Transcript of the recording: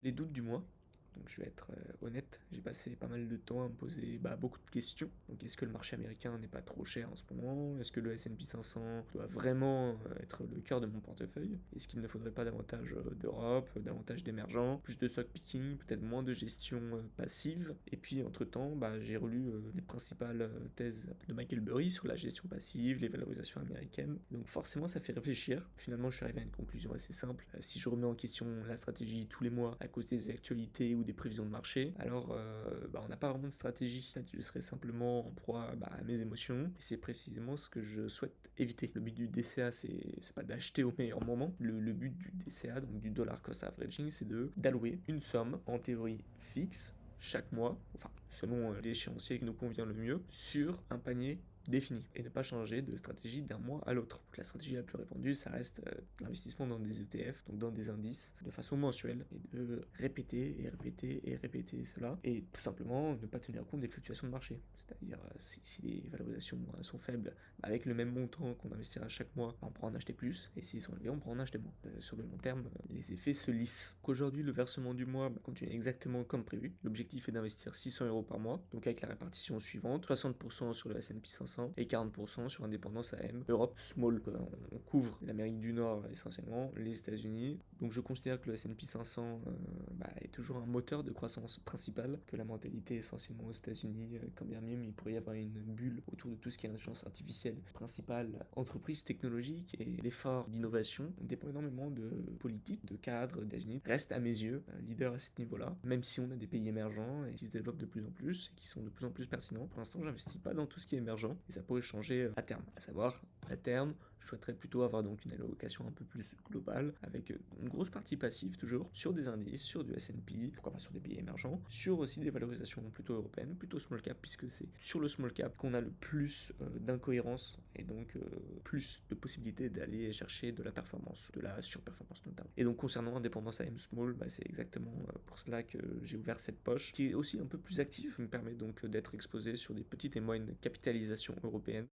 Les doutes du mois. Donc je vais être honnête, j'ai passé pas mal de temps à me poser beaucoup de questions. Donc est-ce que le marché américain n'est pas trop cher en ce moment? Est-ce que le S&P 500 doit vraiment être le cœur de mon portefeuille? Est-ce qu'il ne faudrait pas davantage d'Europe, davantage d'émergents, plus de stock picking, peut-être moins de gestion passive? Et puis entre-temps, j'ai relu les principales thèses de Michael Burry sur la gestion passive, les valorisations américaines. Donc forcément ça fait réfléchir. Finalement je suis arrivé à une conclusion assez simple. Si je remets en question la stratégie tous les mois à cause des actualités ou des prévisions de marché, alors on n'a pas vraiment de stratégie. Je serais simplement en proie à mes émotions, et c'est précisément ce que je souhaite éviter. Le but du DCA, c'est pas d'acheter au meilleur moment. Le but du DCA, donc du dollar cost averaging, c'est d'allouer une somme, en théorie fixe, chaque mois, enfin selon l'échéancier qui nous convient le mieux, sur un panier défini et ne pas changer de stratégie d'un mois à l'autre. Donc la stratégie la plus répandue, ça reste l'investissement dans des ETF, donc dans des indices, de façon mensuelle, et de répéter et répéter et répéter cela, et tout simplement ne pas tenir compte des fluctuations de marché. C'est-à-dire si les valorisations sont faibles, avec le même montant qu'on investira chaque mois, on pourra en acheter plus, et s'ils sont élevés, on pourra en acheter moins. Sur le long terme, les effets se lissent. Qu'aujourd'hui, le versement du mois continue exactement comme prévu. L'objectif est d'investir 600 € par mois, donc avec la répartition suivante: 60% sur le S&P 500 et 40% sur Indépendance AM, Europe Small. On couvre l'Amérique du Nord essentiellement, les États-Unis. Donc je considère que le S&P 500 est toujours un moteur de croissance principal, que la mentalité essentiellement aux États-Unis, quand bien même il pourrait y avoir une bulle autour de tout ce qui est intelligence artificielle, principale entreprise technologique, et l'effort d'innovation dépend énormément de politique, de cadre des États-Unis, reste à mes yeux leader à ce niveau-là, même si on a des pays émergents et qui se développent de plus en plus et qui sont de plus en plus pertinents. Pour l'instant, j'investis pas dans tout ce qui est émergent, et ça pourrait changer à terme. À savoir, à terme, je souhaiterais plutôt avoir donc une allocation un peu plus globale, avec une grosse partie passive toujours, sur des indices, sur du S&P, pourquoi pas sur des pays émergents, sur aussi des valorisations plutôt européennes, plutôt small cap, puisque c'est sur le small cap qu'on a le plus d'incohérence, et donc plus de possibilités d'aller chercher de la performance, de la surperformance notamment. Et donc concernant Indépendance AM Small, c'est exactement pour cela que j'ai ouvert cette poche, qui est aussi un peu plus active, qui me permet donc d'être exposé sur des petites et moyennes capitalisations européennes.